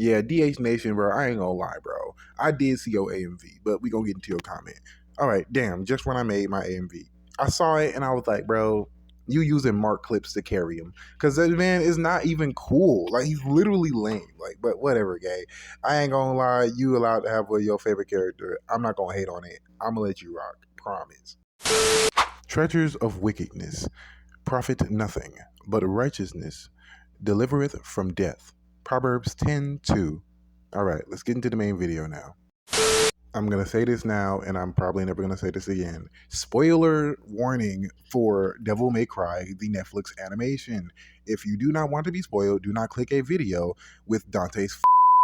Yeah, DH Nation, bro. I ain't gonna lie, bro. I did see your AMV, but we gonna get into your comment. All right, damn. Just when I made my AMV, I saw it and I was like, bro, you using Mark clips to carry him because that man is not even cool. Like he's literally lame. Like, but whatever, gay. I ain't gonna lie. You allowed to have your favorite character. I'm not gonna hate on it. I'm gonna let you rock. Promise. Treasures of wickedness profit nothing, but righteousness delivereth from death. Proverbs 10:2. All right, let's get into the main video now. I'm going to say this now, and I'm probably never going to say this again. Spoiler warning for Devil May Cry, the Netflix animation. If you do not want to be spoiled, do not click a video with Dante's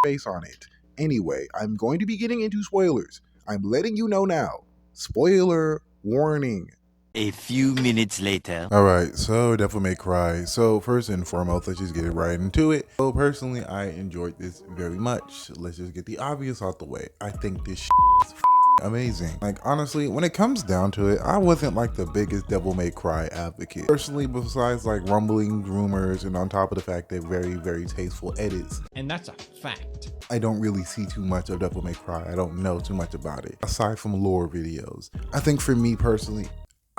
face on it. Anyway, I'm going to be getting into spoilers. I'm letting you know now. Spoiler warning. A few minutes later. Alright, so Devil May Cry. So first and foremost, let's just get right into it. So personally, I enjoyed this very much. Let's just get the obvious out the way. I think this is amazing. Like honestly, when it comes down to it, I wasn't like the biggest Devil May Cry advocate. Personally, besides like rumbling rumors and on top of the fact that very tasteful edits. And that's a fact. I don't really see too much of Devil May Cry. I don't know too much about it. Aside from lore videos. I think for me personally,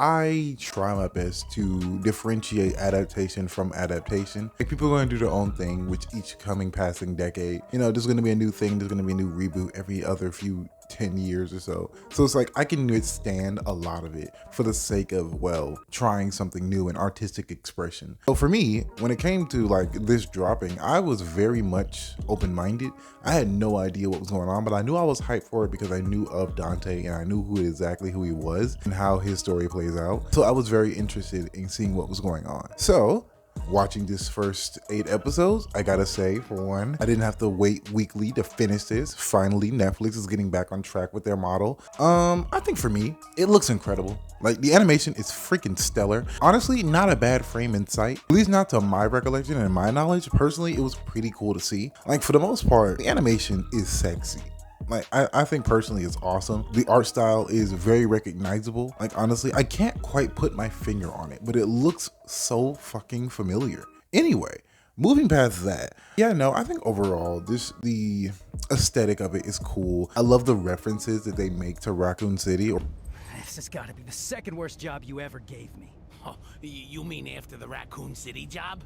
I try my best to differentiate adaptation from adaptation. Like people are going to do their own thing, which each coming passing decade, you know, there's going to be a new thing. There's going to be a new reboot every other 10 years or so. So it's like I can withstand a lot of it for the sake of, well, trying something new and artistic expression. So for me, when it came to like this dropping, I was very much open-minded. I had no idea what was going on, but I knew I was hyped for it because I knew of Dante and I knew exactly who he was and how his story plays out. So I was very interested in seeing what was going on. So watching this first 8 episodes, I gotta say, for one, I didn't have to wait weekly to finish this. Finally, Netflix is getting back on track with their model. I think for me, it looks incredible. Like the animation is freaking stellar. Honestly, not a bad frame in sight, at least not to my recollection and my knowledge. Personally, it was pretty cool to see. Like for the most part, the animation is sexy. Like, I think personally it's awesome. The art style is very recognizable. Like, honestly, I can't quite put my finger on it, but it looks so fucking familiar. Anyway, moving past that, yeah, no, I think overall, the aesthetic of it is cool. I love the references that they make to Raccoon City. This has got to be the second worst job you ever gave me. Oh, you mean after the Raccoon City job?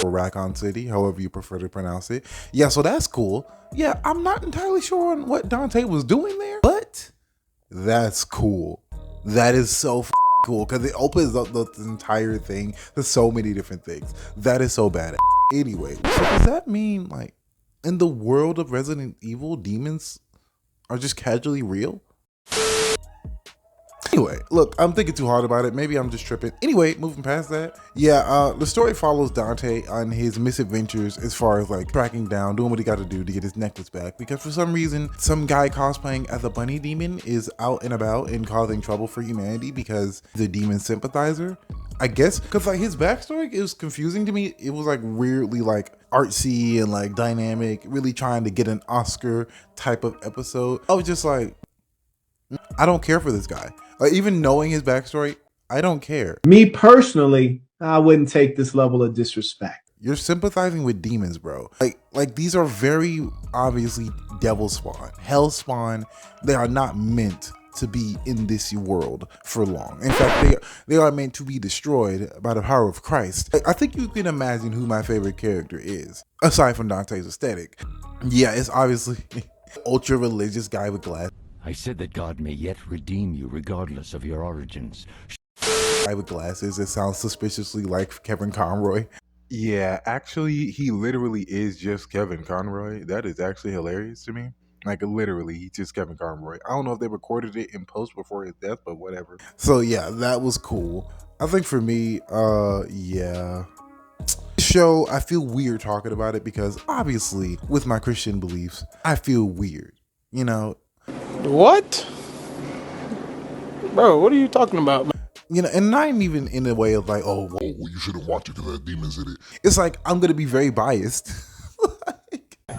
Or Raccoon City, however you prefer to pronounce it. Yeah, so that's cool. Yeah, I'm not entirely sure on what Dante was doing there, but that's cool. That is so cool because it opens up the entire thing to so many different things. That is so bad. Anyway, so does that mean like in the world of Resident Evil, demons are just casually real? Anyway, look, I'm thinking too hard about it. Maybe I'm just tripping. Anyway, moving past that. Yeah, the story follows Dante on his misadventures as far as like tracking down, doing what he got to do to get his necklace back. Because for some reason, some guy cosplaying as a bunny demon is out and about and causing trouble for humanity because the demon sympathizer. I guess because like his backstory is confusing to me. It was like weirdly like artsy and like dynamic, really trying to get an Oscar type of episode. I was just like, I don't care for this guy. Like even knowing his backstory, I don't care. Me personally, I wouldn't take this level of disrespect. You're sympathizing with demons, bro. Like these are very obviously devil spawn, hell spawn. They are not meant to be in this world for long. In fact, they are meant to be destroyed by the power of Christ. I think you can imagine who my favorite character is, aside from Dante's aesthetic. Yeah, it's obviously ultra religious guy with glasses. I said that God may yet redeem you regardless of your origins. Guy with glasses, it sounds suspiciously like Kevin Conroy. Yeah, actually, he literally is just Kevin Conroy. That is actually hilarious to me. Like literally, he's just Kevin Conroy. I don't know if they recorded it in post before his death, but whatever. So yeah, that was cool. I think for me, yeah. Show, I feel weird talking about it because obviously with my Christian beliefs, I feel weird, you know. What? Bro, what are you talking about? You know, and not even in a way of like, oh, well, you shouldn't watch it because that demons in it. It's like, I'm going to be very biased.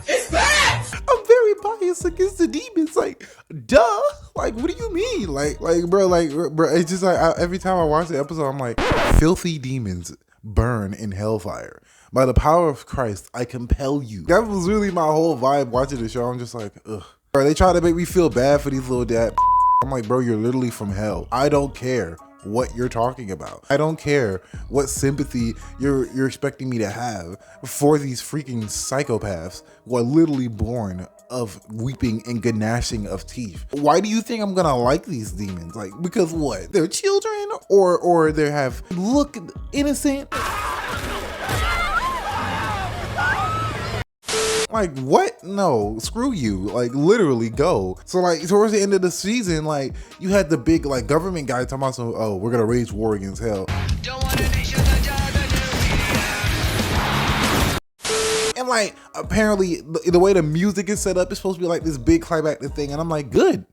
It's bad! I'm very biased against the demons. Like, duh. Like, what do you mean? Like, bro, it's just like, every time I watch the episode, I'm like, filthy demons burn in hellfire. By the power of Christ, I compel you. That was really my whole vibe watching the show. I'm just like, ugh. Bro, they try to make me feel bad for these little dad. I'm like, bro, you're literally from hell. I don't care what you're talking about. I don't care what sympathy you're expecting me to have for these freaking psychopaths who are literally born of weeping and gnashing of teeth. Why do you think I'm gonna like these demons? Like, because what? They're children, or they have look innocent? Like, what? No, screw you. Like, literally go. So like towards the end of the season, like you had the big like government guy talking about some, oh, we're gonna wage war against hell. And like apparently the way the music is set up is supposed to be like this big climactic thing, and I'm like, good,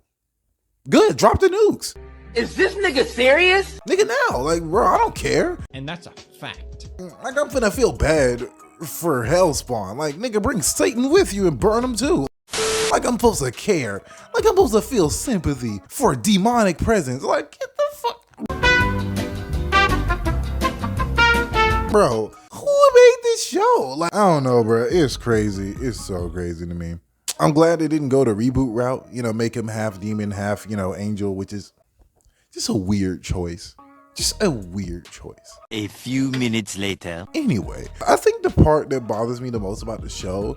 drop the nukes. Is this nigga serious? Nigga, now, like, bro, I don't care. And that's a fact. Like, I'm finna feel bad for Hellspawn. Like, nigga, bring Satan with you and burn him too. Like, I'm supposed to care. Like, I'm supposed to feel sympathy for a demonic presence. Like, get the fuck. Bro, who made this show? Like, I don't know, bro. It's crazy. It's so crazy to me. I'm glad they didn't go the reboot route, you know, make him half demon, half, you know, angel, which is just a weird choice. Just a weird choice. A few minutes later. Anyway, I think the part that bothers me the most about the show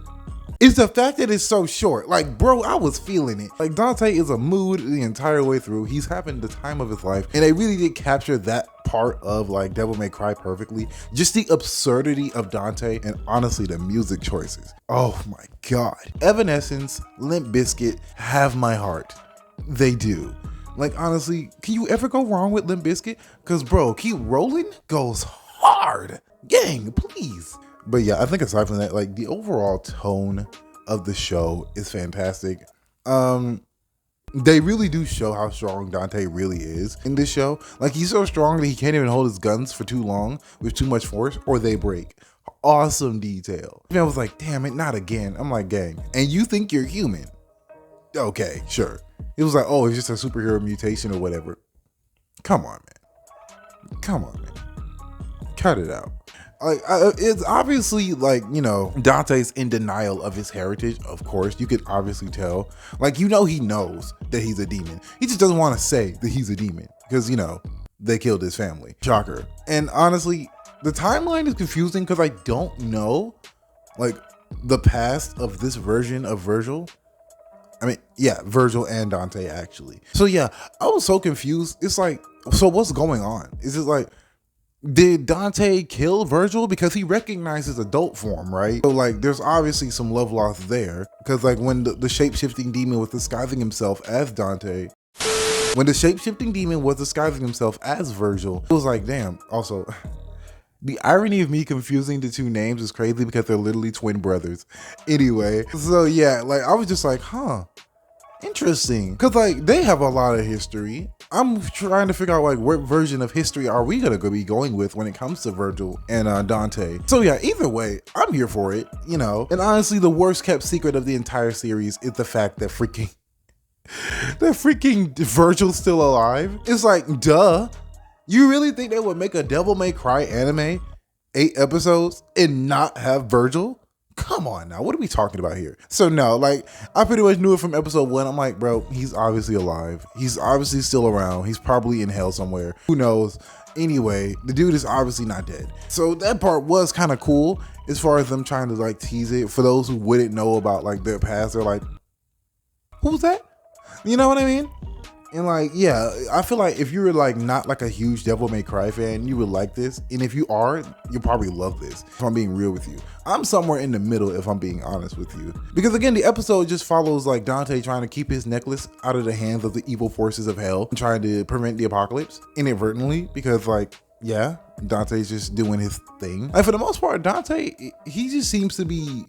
is the fact that it's so short. Like, bro, I was feeling it. Like, Dante is a mood the entire way through. He's having the time of his life. And they really did capture that part of, like, Devil May Cry perfectly. Just the absurdity of Dante and, honestly, the music choices. Oh, my God. Evanescence, Limp Bizkit have my heart. They do. Like, honestly, can you ever go wrong with Limp Bizkit? Because, bro, Keep Rolling goes hard. Gang, please. But yeah, I think aside from that, like, the overall tone of the show is fantastic. They really do show how strong Dante really is in this show. Like, he's so strong that he can't even hold his guns for too long with too much force, or they break. Awesome detail. And I was like, damn it, not again. I'm like, gang, and you think you're human? Okay, sure. It was like, oh, it's just a superhero mutation or whatever. Come on, man. Come on, man. Cut it out. Like, it's obviously, like, you know, Dante's in denial of his heritage. Of course, you could obviously tell. Like, you know, he knows that he's a demon. He just doesn't want to say that he's a demon because, you know, they killed his family. Shocker. And honestly, the timeline is confusing because I don't know, like, the past of this version of Virgil. I mean, yeah, Virgil and Dante, actually. So yeah, I was so confused. It's like, so what's going on? Is it like, did Dante kill Virgil? Because he recognizes adult form, right? So like, there's obviously some love lost there. Because like, when the shape-shifting demon was disguising himself as Dante, when the shape-shifting demon was disguising himself as Virgil, it was like, damn. Also, the irony of me confusing the two names is crazy because they're literally twin brothers. Anyway, so yeah, like, I was just like, huh, interesting. Cause like, they have a lot of history. I'm trying to figure out like, what version of history are we gonna be going with when it comes to Virgil and Dante. So yeah, either way, I'm here for it, you know. And honestly, the worst kept secret of the entire series is the fact that freaking Virgil's still alive. It's like, duh. You really think they would make a Devil May Cry anime, 8 episodes, and not have Virgil? Come on now, what are we talking about here? So no, like, I pretty much knew it from episode 1. I'm like, bro, he's obviously alive. He's obviously still around. He's probably in hell somewhere. Who knows? Anyway, the dude is obviously not dead. So that part was kind of cool as far as them trying to like tease it. For those who wouldn't know about like their past, they're like, who's that? You know what I mean? And like, yeah, I feel like if you're like not like a huge Devil May Cry fan, you would like this. And if you are, you'll probably love this, if I'm being real with you. I'm somewhere in the middle, if I'm being honest with you. Because again, the episode just follows like Dante trying to keep his necklace out of the hands of the evil forces of hell and trying to prevent the apocalypse inadvertently. Because like, yeah, Dante's just doing his thing. Like, for the most part, Dante, he just seems to be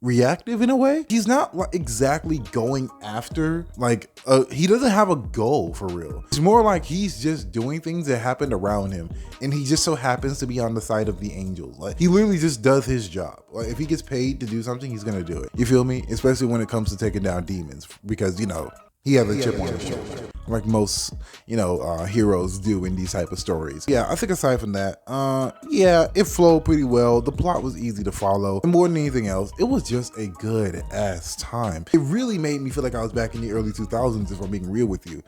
reactive in a way. He's not like exactly going after, like, he doesn't have a goal for real. It's more like he's just doing things that happened around him, and he just so happens to be on the side of the angels. Like, he literally just does his job. Like, if he gets paid to do something, he's gonna do it. You feel me? Especially when it comes to taking down demons, because, you know, he has a chip on his shoulder. like most, heroes do in these type of stories. Yeah, I think aside from that, yeah, it flowed pretty well. The plot was easy to follow, and more than anything else, it was just a good ass time. It really made me feel like I was back in the early 2000s, if I'm being real with you.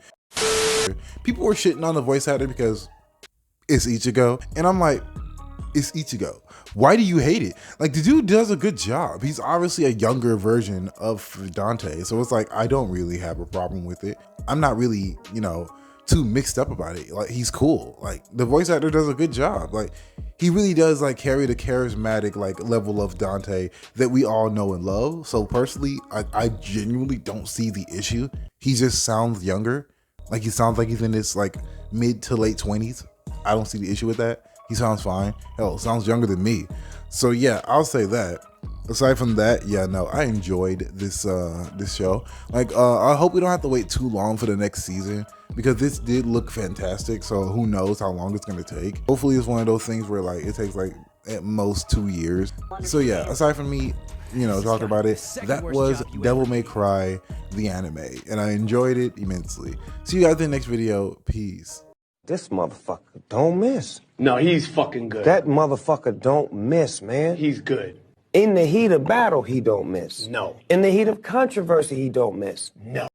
People were shitting on the voice actor because it's Ichigo, and I'm like, it's Ichigo. Why do you hate it? Like, the dude does a good job. He's obviously a younger version of Dante, so it's like I don't really have a problem with it. I'm not really, too mixed up about it. Like, he's cool. Like, the voice actor does a good job. Like, he really does like carry the charismatic like level of Dante that we all know and love. So personally, I genuinely don't see the issue. He just sounds younger. Like, he sounds like he's in his like mid to late 20s. I don't see the issue with that. He sounds fine. Hell, sounds younger than me. So yeah, I'll say that. Aside from that, yeah, no, I enjoyed this show. Like, I hope we don't have to wait too long for the next season, because this did look fantastic. So who knows how long it's gonna take. Hopefully it's one of those things where like it takes like at most 2 years. So yeah, aside from me, talking about it, that was Devil May Cry, the anime, and I enjoyed it immensely. See you guys in the next video. Peace. This motherfucker don't miss. No, he's fucking good. That motherfucker don't miss, man. He's good. In the heat of battle, he don't miss. No. In the heat of controversy, he don't miss. No.